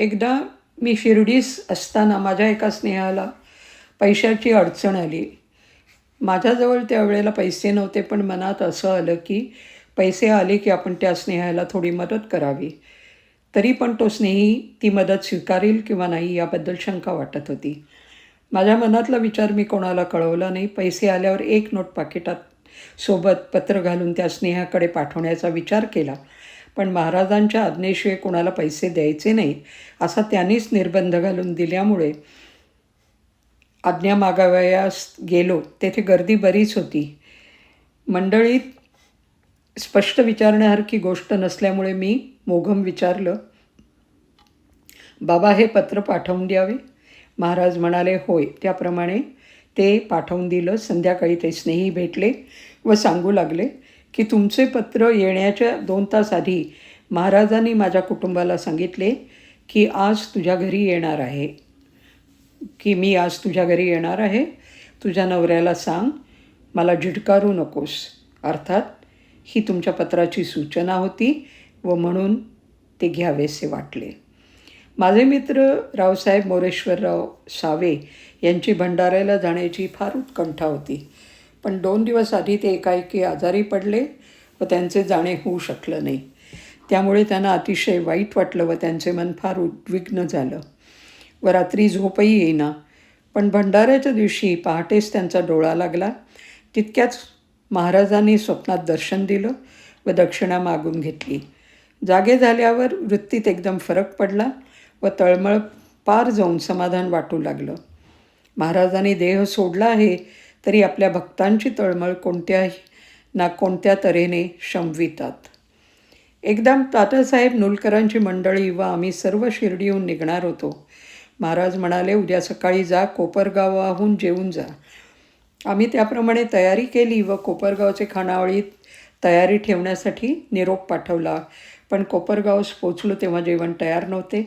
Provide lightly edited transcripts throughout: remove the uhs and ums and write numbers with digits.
एकदा मी शिर्डीस असताना माझ्या एका स्नेहाला पैशाची अडचण आली. माझ्याजवळ त्यावेळेला पैसे नव्हते, पण मनात असं आलं की पैसे आले की आपण त्या स्नेहाला थोडी मदत करावी. तरी पण तो स्नेही ती मदत स्वीकारेल किंवा नाही याबद्दल शंका वाटत होती. माझ्या मनातला विचार मी कोणाला कळवला नाही. पैसे आल्यावर एक नोट पाकिटात सोबत पत्र घालून त्या स्नेहाकडे पाठवण्याचा विचार केला. पण महाराजांच्या आज्ञेशिवाय कोणाला पैसे द्यायचे नाहीत असा त्यांनीच निर्बंध घालून दिल्यामुळे आज्ञा मागावयास गेलो. तेथे गर्दी बरीच होती. मंडळीत स्पष्ट विचारण्यासारखी गोष्ट नसल्यामुळे मी मोघम विचारलं, बाबा हे पत्र पाठवून द्यावे? महाराज म्हणाले, होय. त्याप्रमाणे ते पाठवून दिलं. संध्याकाळी ते स्नेही भेटले व सांगू लागले की तुमचे पत्र येण्याच्या 2 तास आधी महाराजांनी माझ्या कुटुंबाला सांगितले की मी आज तुझ्या घरी येणार आहे. तुझ्या नवऱ्याला सांग, मला झिडकारू नकोस. अर्थात ही तुमच्या पत्राची सूचना होती व म्हणून ते घ्यावेसे वाटले. माझे मित्र रावसाहेब मोरेश्वरराव सावे यांची भंडाऱ्याला जाण्याची फार उत्कंठा होती. पण 2 दिवस आधी ते एकाएकी आजारी पडले व त्यांचे जाणे होऊ शकलं नाही. त्यामुळे त्यांना अतिशय वाईट वाटलं व त्यांचे मन फार उद्विग्न झालं व रात्री झोपही येईना. पण भंडाऱ्याच्या दिवशी पहाटेच त्यांचा डोळा लागला. तितक्याच महाराजांनी स्वप्नात दर्शन दिलं व दक्षिणा मागून घेतली. जागे झाल्यावर वृत्तीत एकदम फरक पडला व तळमळ पार जाऊन समाधान वाटू लागलं. महाराजांनी देह सोडला आहे तरी आपल्या भक्तांची तळमळ कोणत्या तऱ्हेने शमवितात. एकदा तात्यासाहेब नुलकरांची मंडळी व आम्ही सर्व शिर्डीहून निघणार होतो. महाराज म्हणाले, उद्या सकाळी जा, कोपरगावाहून जेवून जा. आम्ही त्याप्रमाणे तयारी केली व कोपरगावचे खानावळीत तयारी ठेवण्यासाठी निरोप पाठवला. पण कोपरगावस पोचलो तेव्हा जेवण तयार नव्हते.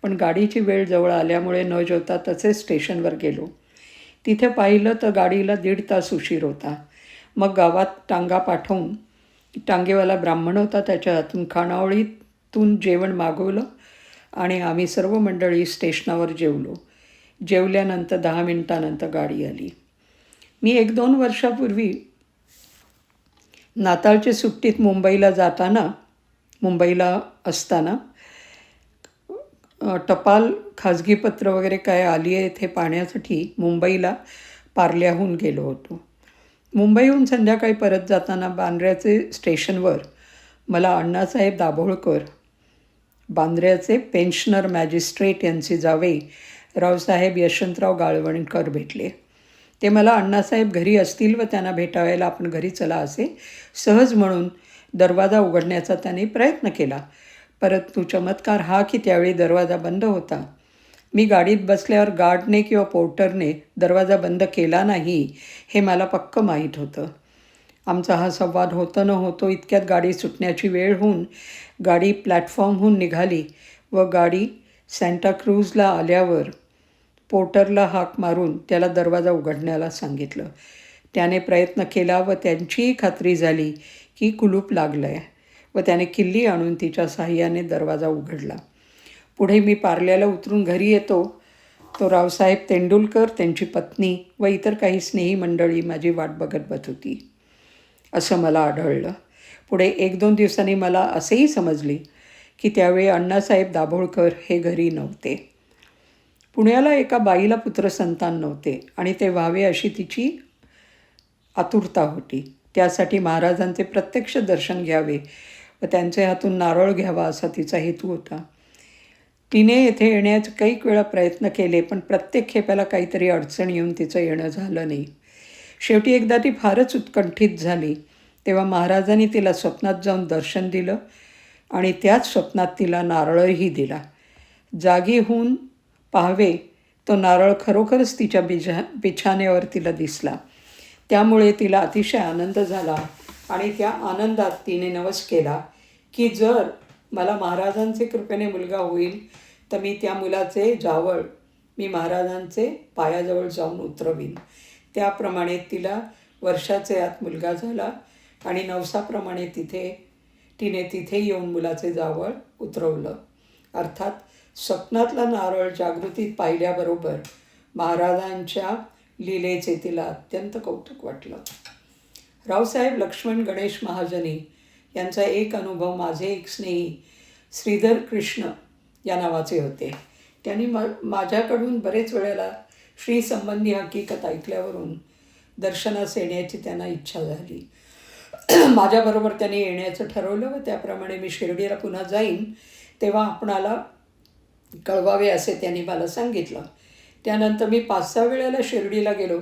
पण गाडीची वेळ जवळ आल्यामुळे न जेवता तसेच स्टेशनवर गेलो. तिथे पाहिलं तर गाडीला 1.5 तास उशीर होता. मग गावात टांगा पाठवून टांगेवाला ब्राह्मण होता, त्याच्या हातून खानावळीतून जेवण मागवलं आणि आम्ही सर्व मंडळी स्टेशनावर जेवलो. जेवल्यानंतर 10 मिनिटानंतर गाडी आली. मी 1-2 वर्षापूर्वी नाताळच्या सुट्टीत मुंबईला असताना टपाल खाजगी पत्र वगैरे काय आली आहे ते पाहण्यासाठी मुंबईला पार्ल्याहून गेलो होतो. मुंबईहून संध्याकाळी परत जाताना बांद्र्याचे स्टेशनवर मला अण्णासाहेब दाभोळकर, बांद्र्याचे पेन्शनर मॅजिस्ट्रेट यांचे जावई रावसाहेब यशवंतराव गाळवणकर भेटले. ते मला अण्णासाहेब घरी असतील व त्यांना भेटायला आपण घरी चला असे सहज म्हणून दरवाजा उघडण्याचा त्याने प्रयत्न केला. परंतु चमत्कार हा की त्यावेळी दरवाजा बंद होता. मी गाडीत बसल्यावर गार्डने किंवा पोर्टरने दरवाजा बंद केला नाही हे मला पक्क माहीत होतं. आमचा हा संवाद होतो न होतो इतक्यात गाडी सुटण्याची वेळ होऊन गाडी प्लॅटफॉर्महून निघाली व गाडी सँटाक्रूजला आल्यावर पोर्टरला हाक मारून त्याला दरवाजा उघडण्याला सांगितलं. त्याने प्रयत्न केला व त्यांचीही खात्री झाली की कुलूप लागलं आहे व त्याने किल्ली आणून तिच्या साहाय्याने दरवाजा उघडला. पुढे मी पार्ल्याला उतरून घरी येतो तो रावसाहेब तेंडुलकर, त्यांची पत्नी व इतर काही स्नेही मंडळी माझी वाट बघत होती असं मला आढळलं. पुढे 1-2 दिवसांनी मला असेही समजले की त्यावेळी अण्णासाहेब दाभोळकर हे घरी नव्हते. पुण्याला एका बाईला पुत्रसंतान नव्हते आणि ते व्हावे अशी तिची आतुरता होती. त्यासाठी महाराजांचे प्रत्यक्ष दर्शन घ्यावे व त्यांचे हातून नारळ घ्यावा असा तिचा हेतू होता. तिने येथे येण्याचे कैक वेळा प्रयत्न केले, पण प्रत्येक खेपेला काहीतरी अडचण येऊन तिचं येणं झालं नाही. शेवटी एकदा ती फारच उत्कंठित झाली. तेव्हा महाराजांनी तिला स्वप्नात जाऊन दर्शन दिलं आणि त्याच स्वप्नात तिला नारळही दिला. जागी होऊन पाहावे तो नारळ खरोखरच तिच्या बिछाण्यावर तिला दिसला. त्यामुळे तिला अतिशय आनंद झाला आणि त्या आनंदात तिने नवस केला की जर मला महाराजांचे कृपेने मुलगा होईल तर मी त्या मुलाचे जावळ मी महाराजांचे पायाजवळ जाऊन उतरवीन. त्याप्रमाणे तिला वर्षाचे आत मुलगा झाला आणि नवसाप्रमाणे तिने तिथे येऊन मुलाचे जावळ उतरवलं. अर्थात स्वप्नातला नारळ जागृतीत पाहिल्याबरोबर महाराजांच्या लीलेचे तिला अत्यंत कौतुक वाटलं. रावसाहेब लक्ष्मण गणेश महाजनी यांचा एक अनुभव माझे एक स्नेही श्रीधर कृष्ण या नावाचे होते. त्यांनी माझ्याकडून बरेच वेळेला श्रीसंबंधी हकीकत ऐकल्यावरून दर्शनास येण्याची त्यांना इच्छा झाली. माझ्याबरोबर त्यांनी येण्याचं ठरवलं व त्याप्रमाणे मी शिर्डीला पुन्हा जाईन तेव्हा आपणाला कळवावे असे त्यांनी मला सांगितलं. त्यानंतर मी 5-6 वेळेला शिर्डीला गेलो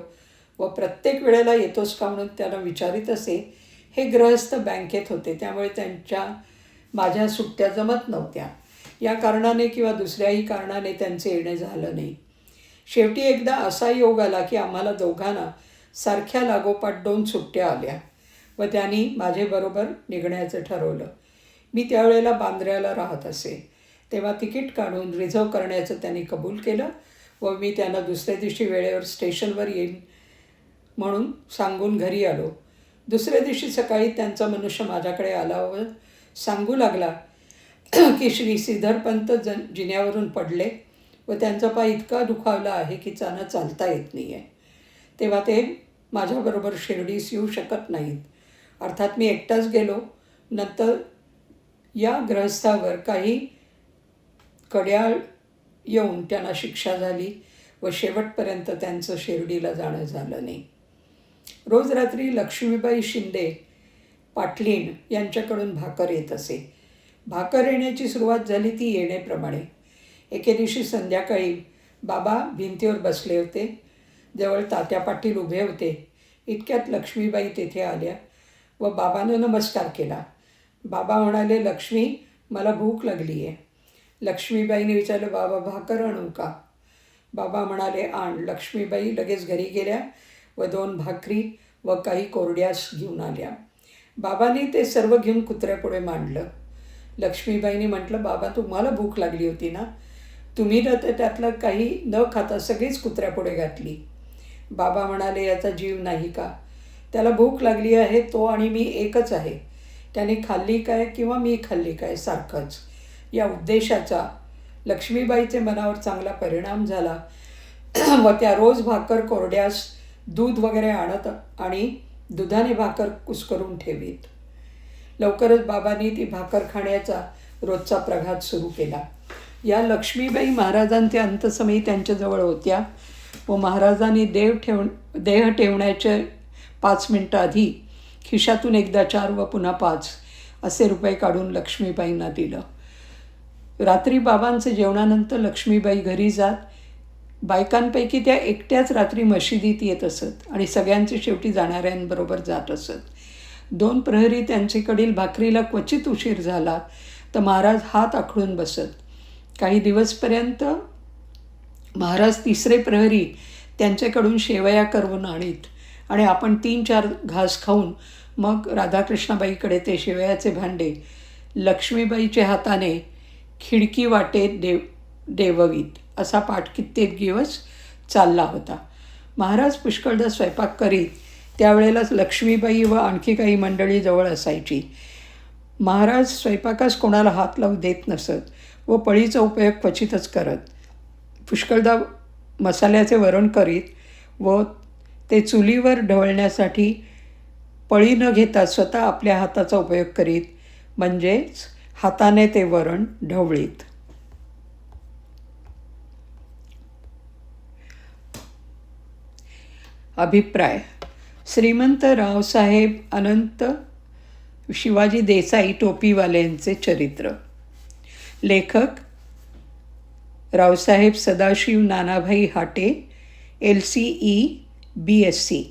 व प्रत्येक वेळेला येतोस का म्हणून त्यांना विचारित असे. हे गृहस्थ बँकेत होते, त्यामुळे त्यांच्या माझ्या सुट्ट्या जमत नव्हत्या. या कारणाने किंवा दुसऱ्याही कारणाने त्यांचे येणे झालं नाही. शेवटी एकदा असा योग आला की आम्हाला दोघांना सारख्या लागोपाठ 2 सुट्ट्या आल्या व त्यांनी माझ्याबरोबर निघण्याचं ठरवलं. मी त्यावेळेला बांद्र्याला राहत असे, तेव्हा तिकीट काढून रिझर्व करण्याचं त्यांनी कबूल केलं व मी त्यांना दुसऱ्या दिवशी वेळेवर स्टेशनवर येईन म्हणून सांगून घरी आलो. दुसऱ्या दिवशी सकाळी त्यांचा मनुष्य माझ्याकडे आला व सांगू लागला की श्री श्रीधरपंत जिन्यावरून पडले व त्यांचा पाय इतका दुखावला आहे की त्यांना चालता येत नाही आहे. तेव्हा ते माझ्याबरोबर शिर्डीस येऊ शकत नाहीत. अर्थात मी एकटाच गेलो. नंतर या ग्रहस्थावर काही कड्याळ येऊन त्यांना शिक्षा झाली व शेवटपर्यंत त्यांचं शिर्डीला जाणं झालं नाही. रोज रात्री लक्ष्मीबाई शिंदे पाटलीण यांच्याकडून भाकर येत असे. भाकर येण्याची सुरुवात झाली ती येण्याप्रमाणे. एके दिवशी संध्याकाळी बाबा भिंतीवर बसले होते. जवळ तात्या पाटील उभे होते. इतक्यात लक्ष्मीबाई तेथे आल्या व बाबांना नमस्कार केला. बाबा म्हणाले, लक्ष्मी, मला भूक लागली आहे. लक्ष्मीबाईने विचारलं, बाबा भाकर आणू का? बाबा म्हणाले, आण. लक्ष्मीबाई लगेच घरी गेल्या व 2 भाकरी व काही कोरड्यास घेऊन आल्या. बाबांनी ते सर्व घेऊन कुत्र्यापुढे मांडलं. लक्ष्मीबाईंनी म्हटलं, बाबा, तुम्हाला भूक लागली होती ना, तुम्ही न त्यातलं काही न खाता सगळीच कुत्र्यापुढे घातली. बाबा म्हणाले, याचा जीव नाही का? त्याला भूक लागली आहे, तो आणि मी एकच आहे. त्याने खाल्ली काय किंवा मी खाल्ली काय सारखंच. या उद्देशाचा लक्ष्मीबाईचे मनावर चांगला परिणाम झाला व त्या रोज भाकर कोरड्यास दूध वगैरे आणत आणि दुधाने भाकर कुस्करून ठेवीत. लवकरच बाबांनी ती भाकर खाण्याचा रोजचा प्रघात सुरू केला. या लक्ष्मीबाई महाराजांच्या अंतसमयी त्यांच्याजवळ होत्या व महाराजांनी देह ठेवण्याच्या 5 मिनटं आधी खिशातून एकदा 4 व पुन्हा 5 असे रुपये काढून लक्ष्मीबाईंना दिलं. रात्री बाबांचे जेवणानंतर लक्ष्मीबाई घरी जात. बायकांपैकी त्या एकट्याच रात्री मशिदीत येत असत आणि सगळ्यांचे शेवटी जाणाऱ्यांबरोबर जात असत. 2 प्रहरी त्यांच्याकडील भाकरीला क्वचित उशीर झाला तर महाराज हात आखडून बसत. काही दिवसपर्यंत महाराज 3रे प्रहरी त्यांच्याकडून शेवया करवून आणीत आणि आपण 3-4 घास खाऊन मग राधाकृष्णाबाईकडे ते शेवयाचे भांडे लक्ष्मीबाईच्या हाताने खिडकी वाटेत देववीत. असा पाठ कित्येक दिवस चालला होता. महाराज पुष्कळदा स्वयंपाक करीत. त्यावेळेलाच लक्ष्मीबाई व आणखी काही मंडळी जवळ असायची. महाराज स्वयंपाकास कोणाला हात लावू देत नसत व पळीचा उपयोग क्वचितच करत. पुष्कळदा मसाल्याचे वरण करीत व ते चुलीवर ढवळण्यासाठी पळी न घेता स्वतः आपल्या हाताचा उपयोग करीत, म्हणजेच हाताने ते वरण ढवळीत. अभिप्राय. श्रीमंत रावसाहेब अनंत शिवाजी देसाई टोपीवाल्यांचे चरित्र. लेखक रावसाहेब सदाशिव नानाभाई हाटे, LCE BSc.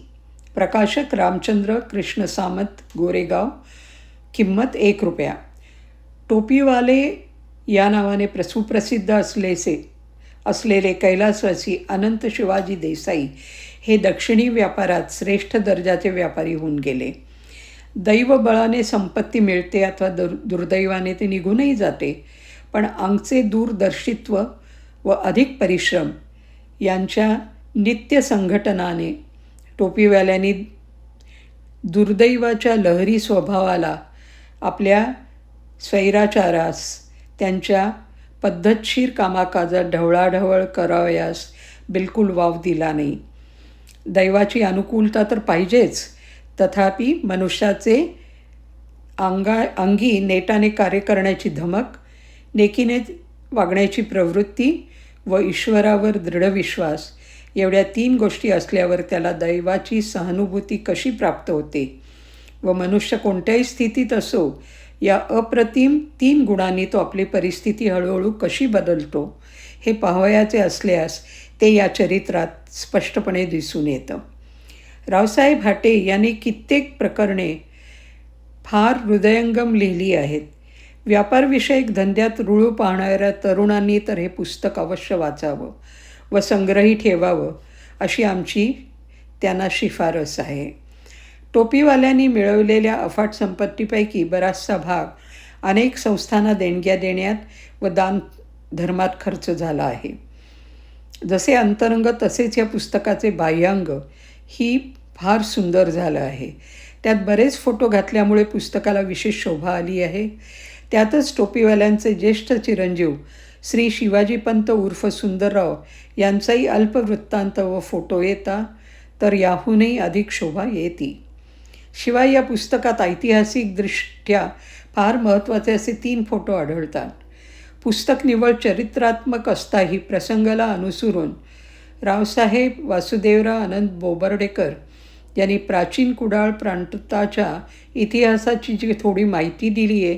प्रकाशक रामचंद्र कृष्ण सामत, गोरेगाव. किंमत ₹1. टोपीवाले या नावाने सुप्रसिद्ध असलेले कैलासवासी अनंत शिवाजी देसाई हे दक्षिणी व्यापारात श्रेष्ठ दर्जाचे व्यापारी होऊन गेले. दैवबळाने संपत्ती मिळते अथवा दुर्दैवाने ते निघूनही जाते, पण अंगचे दूरदर्शित्व व अधिक परिश्रम यांच्या नित्य संघटनाने टोपीवाल्यांनी दुर्दैवाच्या लहरी स्वभावाला, आपल्या स्वैराचारास, त्यांच्या पद्धतशीर कामाकाजात ढवळाढवळ करावयास बिलकुल वाव दिला नाही. दैवाची अनुकूलता तर पाहिजेच, तथापि मनुष्याचे अंगी नेटाने कार्य करण्याची धमक, नेकीने वागण्याची प्रवृत्ती व ईश्वरावर दृढ विश्वास एवढ्या 3 गोष्टी असल्यावर त्याला दैवाची सहानुभूती कशी प्राप्त होते व मनुष्य कोणत्याही स्थितीत असो या अप्रतिम 3 गुणांनी तो आपली परिस्थिती हळूहळू कशी बदलतो हे पाहावयाचे असल्यास ते या चरित्रात स्पष्टपणे दिसून येतं. रावसाहेब हाटे यांनी कित्येक प्रकरणे फार हृदयंगम लिहिली आहेत. व्यापारविषयक धंद्यात रुळू पाहणाऱ्या तरुणांनी तर हे पुस्तक अवश्य वाचावं व संग्रही ठेवावं अशी आमची त्यांना शिफारस आहे. टोपीवाल्यांनी मिळवलेल्या अफाट संपत्तीपैकी बराचसा भाग अनेक संस्थांना देणग्या देण्यात व दान धर्मात खर्च झाला आहे. जसे अंतरंग तसेच या पुस्तकाचे बाह्यांग ही फार सुंदर झालं आहे. त्यात बरेच फोटो घातल्यामुळे पुस्तकाला विशेष शोभा आली आहे. त्यातच टोपीवाल्यांचे ज्येष्ठ चिरंजीव श्री शिवाजीपंत उर्फ सुंदरराव यांचाही अल्पवृत्तांत व फोटो येता तर याहूनही अधिक शोभा येते. शिवाय या पुस्तकात ऐतिहासिकदृष्ट्या फार महत्त्वाचे असे 3 फोटो आढळतात. पुस्तक निव्वळ चरित्रात्मक असताही प्रसंगाला अनुसरून रावसाहेब वासुदेवराव अनंत बोबर्डेकर यांनी प्राचीन कुडाळ प्रांताच्या इतिहासाची जी थोडी माहिती दिली आहे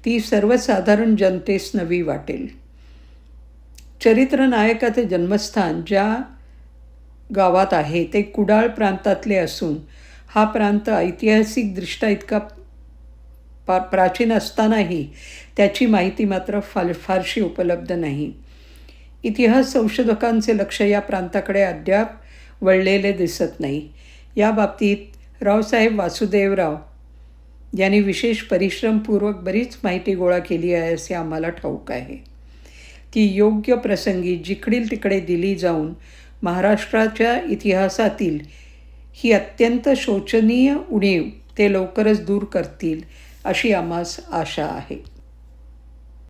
ती सर्वसाधारण जनतेस नवी वाटेल. चरित्र नायकाचे जन्मस्थान ज्या गावात आहे ते कुडाळ प्रांतातले असून हा प्रांत ऐतिहासिकदृष्ट्या इतका प्राचीन असतानाही त्याची माहिती मात्र फारशी उपलब्ध नाही. इतिहास संशोधकांचे लक्ष या प्रांताकडे अद्याप वळलेले दिसत नाही. या बाबतीत रावसाहेब वासुदेवराव यांनी विशेष परिश्रमपूर्वक बरीच माहिती गोळा केली आहे असे आम्हाला ठाऊक आहे. ती योग्य प्रसंगी जिकडील तिकडे दिली जाऊन महाराष्ट्राच्या इतिहासातील ही अत्यंत शोचनीय उणीव ते लवकरच दूर करतील अशी आम्हास आशा आहे.